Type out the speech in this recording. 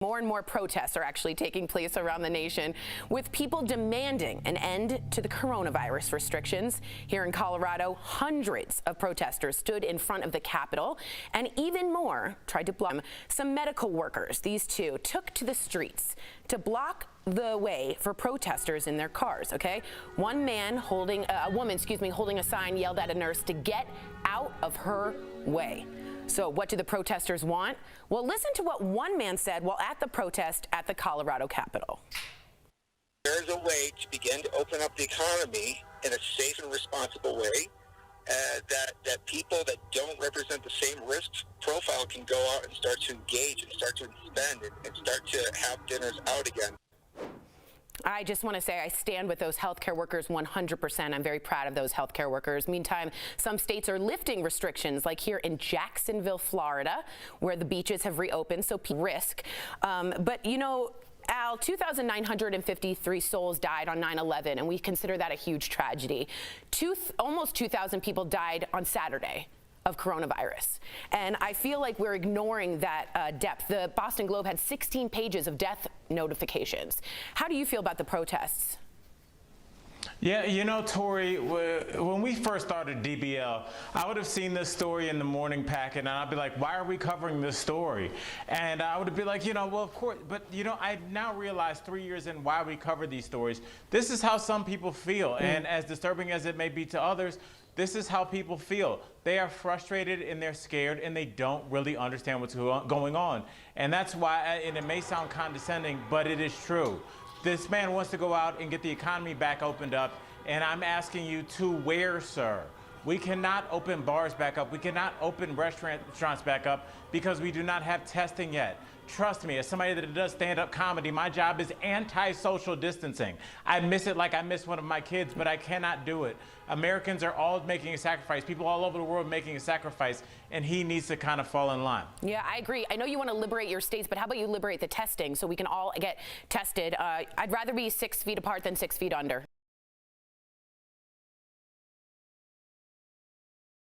More and more protests are actually taking place around the nation, with people demanding an end to the coronavirus restrictions. Here in Colorado, hundreds of protesters stood in front of the Capitol, and even more tried to block them. Some medical workers, these two, took to the streets to block the way for protesters in their cars. Okay, one man holding a woman, holding a sign yelled at a nurse to get out of her way. So what do the protesters want? Well, listen to what one man said while at the protest at the Colorado Capitol. There's a way to begin to open up the economy in a safe and responsible way that people that don't represent the same risk profile can go out and start to engage and start to spend and start to have dinners out again. I just want to say I stand with those healthcare workers 100%. I'm very proud of those healthcare workers. Meantime, some states are lifting restrictions, like here in Jacksonville, Florida, where the beaches have reopened, so people risk. But you know, Al, 2,953 souls died on 9/11, and we consider that a huge tragedy. Almost 2,000 people died on Saturday of coronavirus. And I feel like we're ignoring that depth. The Boston Globe had 16 pages of death notifications. How do you feel about the protests? Yeah, you know, Tori, when we first started DBL, I would have seen this story in the morning packet, and I'd be like, why are we covering this story? And I would be like, you know, well, of course, but, you know, I now realize 3 years in why we cover these stories. This is how some people feel, and as disturbing as it may be to others, this is how people feel. They are frustrated and they're scared and they don't really understand what's going on. And that's why, and it may sound condescending, but it is true. This man wants to go out and get the economy back opened up, and I'm asking you to where, sir? We cannot open bars back up. We cannot open restaurants back up because we do not have testing yet. Trust me, as somebody that does stand-up comedy, my job is anti-social distancing. I miss it like I miss one of my kids, but I cannot do it. Americans are all making a sacrifice. People all over the world making a sacrifice, and he needs to kind of fall in line. Yeah, I agree. I know you want to liberate your states, but how about you liberate the testing so we can all get tested? I'd rather be 6 feet apart than 6 feet under.